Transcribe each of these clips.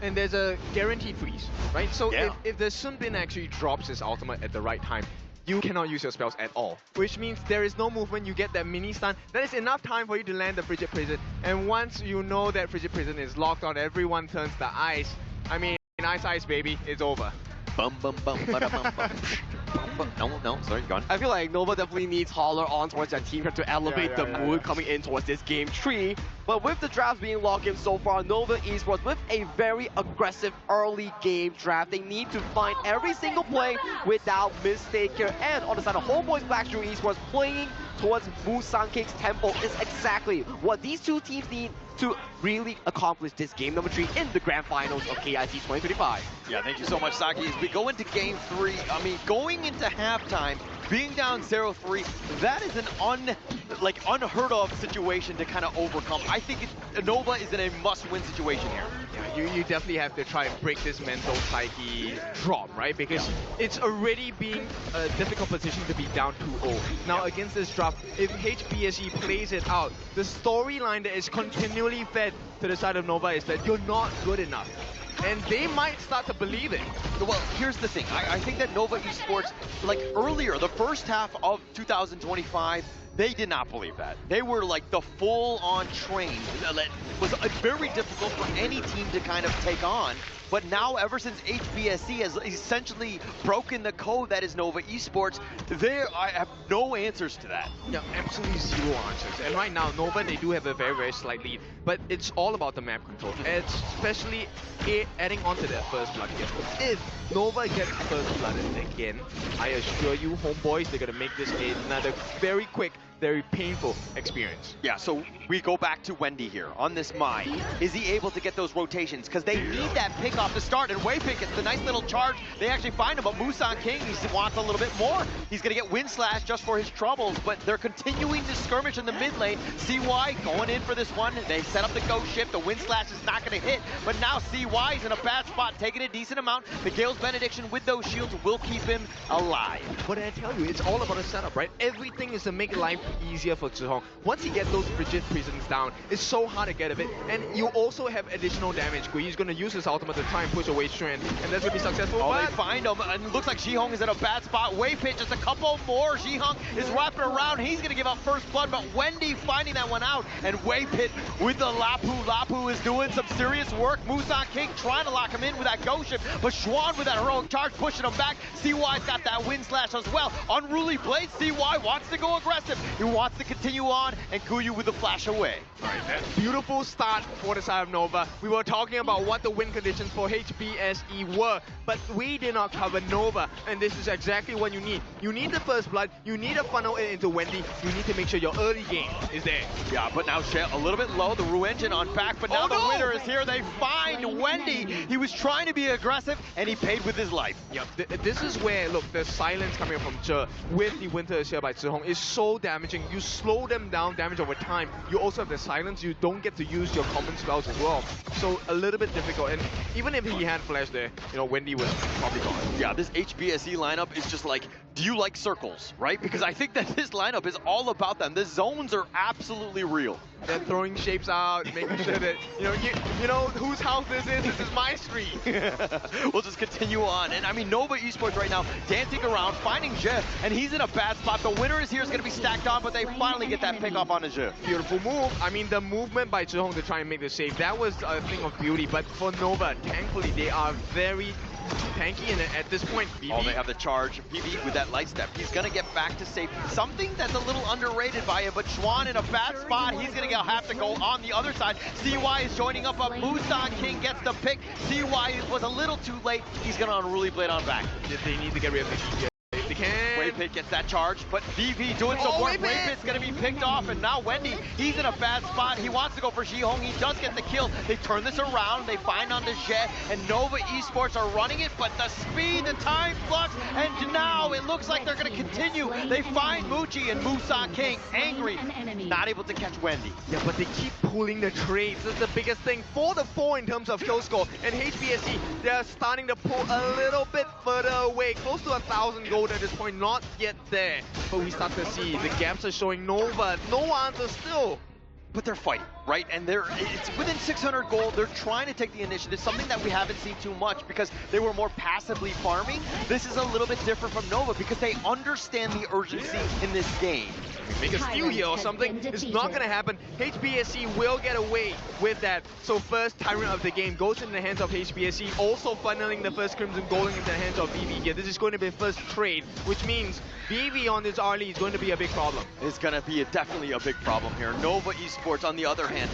and there's a guaranteed freeze, right? So if the Sun Bin actually drops his ultimate at the right time, you cannot use your spells at all, which means there is no movement. You get that mini stun. That is enough time for you to land the Frigid Prison. And once you know that Frigid Prison is locked on, everyone turns the ice. I mean, ice, baby, it's over. Bum bum bum bada bum bum. No, sorry, gone. I feel like Nova definitely needs Holler on towards that team to elevate the mood coming in towards this game 3. But with the drafts being locked in so far, Nova Esports with a very aggressive early game draft. They need to find every single play without mistake here. And on the side of Homebois-Black shrew Esport playing towards Musang King's temple is exactly what these two teams need to really accomplish this game number 3 in the grand finals of KIC2025. Yeah, thank you so much, Saki. As we go into game 3, I mean, going into halftime, being down 0-3, that is an unheard of situation to kind of overcome. I think Nova is in a must-win situation here. Yeah, you definitely have to try and break this mental psyche drop, right? Because it's already being a difficult position to be down 2-0. Now against this drop, if HBSE plays it out, the storyline that is continually fed to the side of Nova is that you're not good enough. And they might start to believe it. Well, here's the thing. I think that Nova Esports, like earlier, the first half of 2025, they did not believe that. They were like the full-on train. It was very difficult for any team to kind of take on. But now, ever since HBSE has essentially broken the code that is Nova Esports, I have no answers to that. Yeah, absolutely zero answers. And right now, Nova, they do have a very, very slight lead. But it's all about the map control, especially adding on to that first blood here. If Nova gets first blood again, I assure you, homeboys, they're going to make this another very quick, very painful experience. Yeah, so we go back to Wendy here on this Mai. Is he able to get those rotations? Because they need that pick off to start, and Waypick gets the nice little charge. They actually find him, but Musang King, he wants a little bit more. He's going to get Wind Slash just for his troubles, but they're continuing to skirmish in the mid lane. CY going in for this one. They set up the ghost ship. The Wind Slash is not going to hit, but now CY is in a bad spot, taking a decent amount. Miguel's Benediction with those shields will keep him alive. But I tell you, it's all about a setup, right? Everything is to make life easier for Zhihong. Once he gets those Frigid Prisons down, it's so hard to get of it. And you also have additional damage. He's going to use his ultimate to try and push away Strand, and that's going to be successful. Oh, they find him, and it looks like Zhihong is in a bad spot. Waypit, just a couple more. Zhihong is wrapping around. He's going to give up first blood, but Wendy finding that one out, and Waypit with the Lapu. Lapu is doing some serious work. Musang King trying to lock him in with that ghost ship, but Schwan with that heroic charge pushing him back. CY's got that Wind Slash as well. Unruly Blade, CY wants to go aggressive. He wants to continue on, and Kuyu with the flash away. All right, that beautiful start for the side of Nova. We were talking about what the win conditions for HBSE were, but we did not cover Nova, and this is exactly what you need. You need the first blood, you need to funnel it into Wendy, you need to make sure your early game is there. Yeah, but now Shell a little bit low, the Ru Engine on back, but now the winner is here. They find Wendy. He was trying to be aggressive, and he paid with his life. Yeah, this is where, look, the silence coming from Zhe with the Winter is here by Zhihong is so damaging. You slow them down, damage over time. You also have the silence, you don't get to use your common spells as well. So a little bit difficult, and even if he had flash there, you know, Wendy was probably gone. Yeah, this HBSE lineup is just like, do you like circles, right? Because I think that this lineup is all about them. The zones are absolutely real. They're throwing shapes out, making sure that, you know whose house this is. This is my street. We'll just continue on. And I mean, Nova Esports right now dancing around, finding Zhe, and he's in a bad spot. The winner is here is going to be stacked on, but they finally get that pick off on Zhe. Beautiful move. I mean, the movement by Zhihong to try and make the save, that was a thing of beauty. But for Nova, thankfully, they are very tanky, and at this point, BB. Oh, they have the charge. BB with that light step. He's going to get back to safety. Something that's a little underrated by him, but Schwan in a bad spot. He's going to have to go on the other side. CY is joining up. Musang King gets the pick. CY was a little too late. He's going to Unruly Blade on back. They need to get rid of this. If they can. Waypit gets that charge, but BB doing some work. Waypit's going to be picked off, and now Wendy, he's in a bad spot. He wants to go for Zhihong. He does get the kill. They turn this around. They find on the Jet, and Nova Esports are running it, but the speed, the time flux, and now it looks like they're going to continue. They find Muchi and Musang King angry, not able to catch Wendy. Yeah, but they keep pulling the trades. That's the biggest thing for the 4 in terms of kill score. And HBSE, they're starting to pull a little bit further away, close to 1,000 gold at this point, not yet there. But we start to see the gaps are showing Nova. No answer still. but they're fighting, right? And it's within 600 gold. They're trying to take the initiative, something that we haven't seen too much because they were more passively farming. This is a little bit different from Nova because they understand the urgency in this game. Make a steal here or something. It's not going to happen. HBSC will get away with that. So first Tyrant of the game goes in the hands of HBSC, also funneling the first Crimson Gold into the hands of VV here. This is going to be first trade, which means VV on this early is going to be a big problem. It's going to be definitely a big problem here. Nova Esports, on the other hand,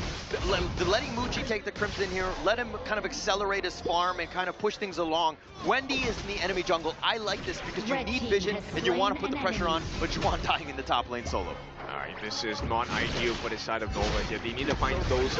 letting Muchi take the Crimson here, let him kind of accelerate his farm and kind of push things along. Wendy is in the enemy jungle. I like this because you need vision and you want to put the pressure on, but you want dying in the top lane solo. Alright, this is not ideal for the side of Nova here. They need to find those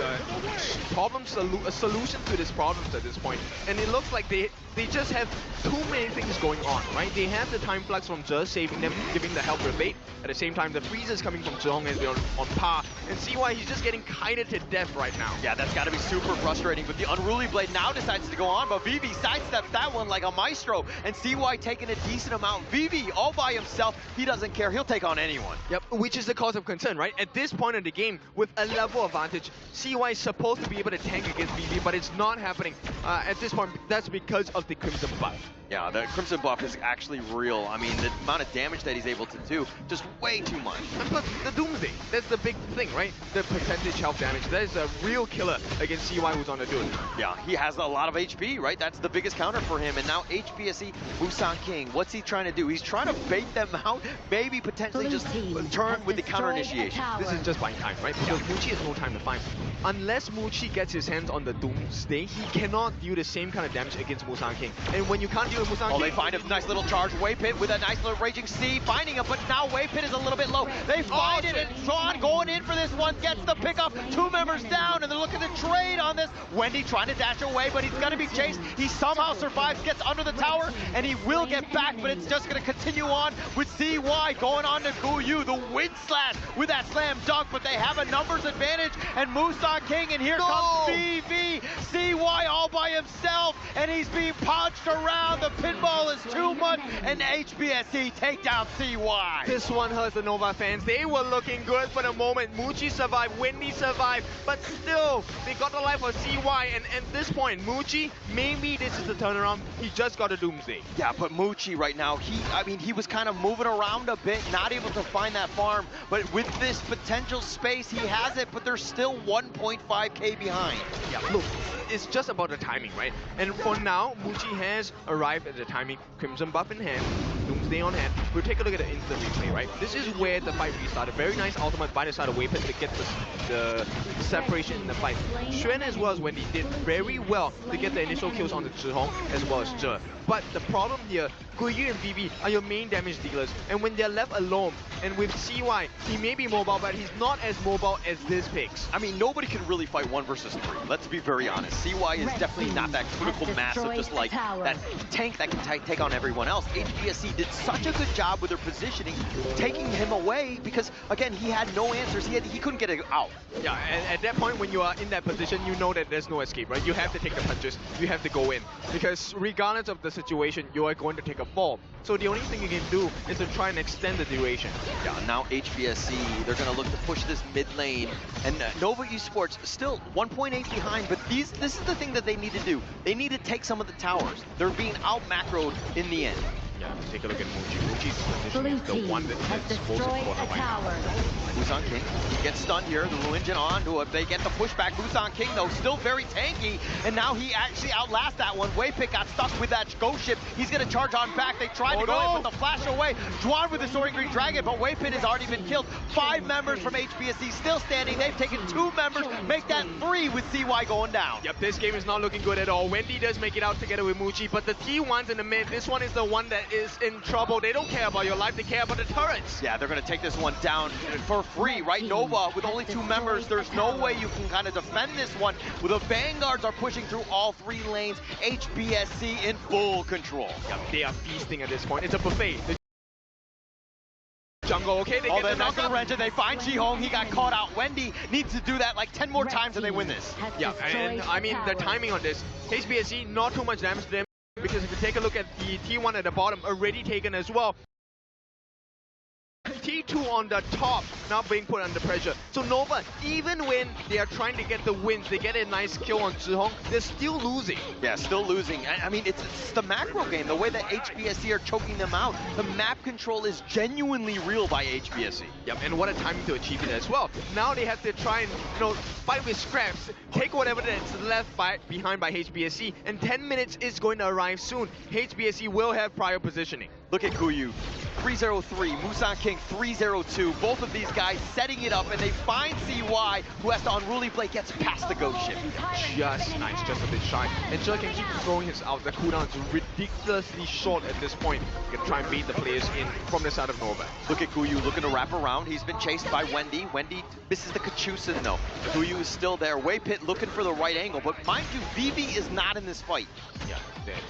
solution to these problems at this point. And it looks like they just have too many things going on, right? They have the time flux from Zhe saving them, giving the health rebate. At the same time, the freezes coming from Zhong has been on par. And CY, he's just getting kited to death right now. Yeah, that's got to be super frustrating. But the Unruly Blade now decides to go on, but Vivi sidesteps that one like a maestro. And CY taking a decent amount. Vivi all by himself, he doesn't care. He'll take on anyone. Yep, which is the cause of concern, right? At this point in the game, with a level advantage, CY is supposed to be able to tank against VV, but it's not happening. At this point, that's because of the Crimson buff. Yeah, the Crimson buff is actually real. I mean, the amount of damage that he's able to do, just way too much. And plus, the Doomsday, that's the big thing, right? The percentage health damage, that is a real killer against CY who's on the dude. Yeah, he has a lot of HP, right? That's the biggest counter for him. And now HBSC, Musan King, what's he trying to do? He's trying to bait them out, maybe potentially just turn with the counter initiation. This is just buying time, right? Because Muchi has no time to find. Unless Muchi gets his hands on the Doomsday, he cannot deal the same kind of damage against Musan King. And when you can't deal with Musan King... they find a nice little charge. Waypit with a nice little Raging Sea, finding him, but now Waypit is a little bit low. They find it, and Sean going in for this one, gets the pickup. 2 members down, and they're looking to trade on this. Wendy trying to dash away, but he's going to be chased. He somehow survives, gets under the tower, and he will get back, but it's just going to continue on with CY going on to Guyu. The wind slash with that slam dunk, but they have a numbers advantage, and Musan King, and here comes VV. CY all by himself, and he's being punched around. The pinball is too much, and HBSC take down CY. This one hurts the Nova fans. They were looking good for the moment. Muchi survived, Wendy survived, but still, they got the life of CY, and at this point, Muchi, maybe this is the turnaround. He just got a Doomsday. Yeah, but Muchi right now, he was kind of moving around a bit, not able to find that farm, but with this potential space, he has it, but they're still 1.5k behind. Yeah, look, it's just about the timing, right? And for now, Muchi has arrived at the timing. Crimson buff in hand, Doomsday on hand. We'll take a look at the instant replay, right? This is where the fight restarted. Very nice ultimate by the side of Waypit to get the separation in the fight. Xuan as well as Wendy did very well to get the initial kills on the Zhihong as well as Zhe. But the problem here, Guyu and VV are your main damage dealers, and when they're left alone, and with CY, he may be mobile, but he's not as mobile as this picks. I mean, nobody can really fight 1 versus 3. Let's be very honest. CY is definitely not that critical mass of just like that tank that can take on everyone else. HBSC did such a good job with their positioning, taking him away because, again, he had no answers. He couldn't get it out. Yeah, and at that point, when you are in that position, you know that there's no escape, right? You have to take the punches. You have to go in. Because regardless of the situation, you are going to take a fall. So the only thing you can do is to try and extend the duration. Yeah, now HBSC, they're going to look to push this mid lane. And Nova Esports still 1.8 behind, but this is the thing that they need to do. They need to take some of the towers. They're being out-macroed in the end. Yeah, take a look at Muchi. Muchi's position is the one that's supposed to corner right now. Musan King, he gets stunned here. The Ruinjin on to they get the pushback. Musan King, though, still very tanky. And now he actually outlasts that one. Waypick got stuck with that ghost ship. He's going to charge on back. They tried to go in with the flash away. Juan with the Soaring Green Dragon, but Waypit has already been killed. 5 members from HBSC still standing. They've taken 2 members. Make that 3 with CY going down. Yep, this game is not looking good at all. Wendy does make it out together with Muchi, but the T1's in the mid. This one is the one that is in trouble. They don't care about your life, they care about the turrets. Yeah, they're going to take this one down for free, right? Nova, with only 2 members, there's no way you can kind of defend this one. With the Vanguards are pushing through all 3 lanes. HBSC in full control. Yeah, they are feasting at this point. It's a buffet. The jungle, okay, they get the knockup. They find Jihong, he got caught out. Wendy needs to do that like 10 more times and they win this. Yeah, and I mean, the timing on this, HBSC, not too much damage to them, because if you take a look at the T1 at the bottom, already taken as well. T2 on the top, now being put under pressure. So Nova, even when they are trying to get the wins, they get a nice kill on Zhihong, they're still losing. Yeah, still losing. I mean, it's the macro game, the way that HBSC are choking them out. The map control is genuinely real by HBSC. Yep, and what a timing to achieve it as well. Now they have to try and, fight with scraps, take whatever that's left behind by HBSC, and 10 minutes is going to arrive soon. HBSC will have prior positioning. Look at Guyu, 303, Musan King 302. Both of these guys setting it up, and they find CY, who has to unruly play, gets past the ghost ship. Just nice, just a bit shy. And Zhe can keep throwing his out. The cooldown is ridiculously short at this point. He can try and bait the players in from the side of Nova. Look at Guyu looking to wrap around. He's been chased by Wendy. Wendy misses the Kachusen though. Guyu is still there. Waypit looking for the right angle, but mind you, Vivi is not in this fight. Yeah,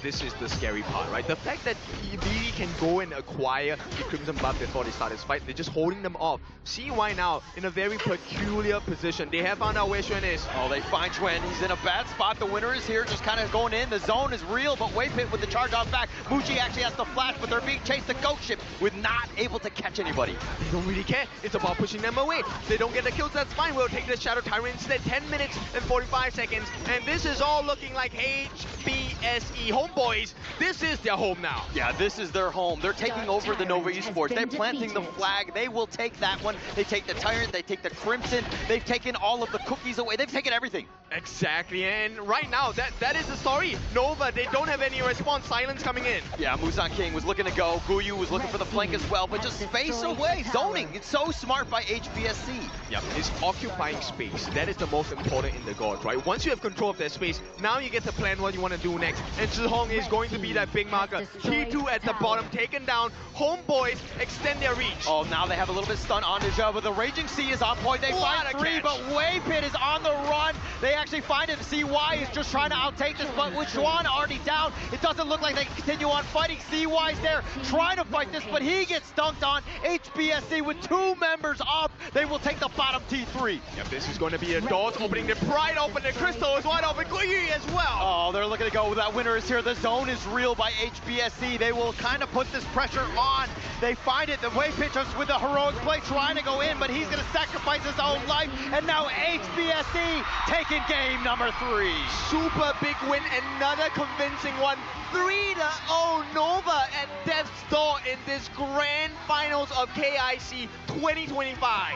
this is the scary part, right? The fact that Vivi can go and acquire the Crimson Buff before they start this fight, they're just holding them off. CY now in a very peculiar position. They have found out where Xuan is. Oh, they find Xuan. He's in a bad spot. The winner is here, just kind of going in. The zone is real, but Waypit with the charge off back. Muji actually has the flash, but they're being chased. The ghost ship with not able to catch anybody. They don't really care. It's about pushing them away. They don't get the kills, that's fine. We'll take the Shadow Tyrant instead. 10 minutes and 45 seconds. And this is all looking like HBSE. Homeboys, this is their home now. Yeah, this is their home. They're taking over the Nova Esports. They're planting the flag. They will take that one. They take the Tyrant. They take the Crimson. They've taken all of the cookies away. They've taken everything. Exactly, and right now, that is the story. Nova, they don't have any response. Silence coming in. Yeah, Musan King was looking to go. Guyu was looking for the flank as well, but just space away. Zoning. It's so smart by HBSC. Yep, it's occupying space. That is the most important in the God, right? Once you have control of that space, now you get to plan what you want to do next. And Zhihong is going to be that big marker. T2 at the bottom, taken down. Homeboys extend their reach. Oh, now they have a little bit stun on Deja, but the Raging Sea is on point. They find three, but Waypit is on the run. They actually find him. CY is just trying to outtake this, but with Xuan already down, it doesn't look like they can continue on fighting. CY's there trying to fight this, but he gets dunked on. HBSC with 2 members up. They will take the bottom T3. Yep, this is going to be a doors opening. The Pride open. The Crystal is wide open. Guyu as well. Oh, they're looking to go. That winner is here. The zone is real by HBSC. They will kind of put this pressure on. They find it. The Waypit just with the heroic play trying to go in, but he's going to sacrifice his own life. And now HBSC taking game number 3. Super big win. Another convincing one. 3-0 Nova at death's door in this grand finals of KIC 2025.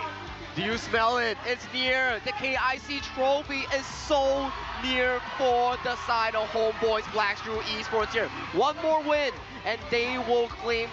Do you smell it? It's near. The KIC trophy is so near for the side of Homebois-Black shrew Esports here. One more win, and they will claim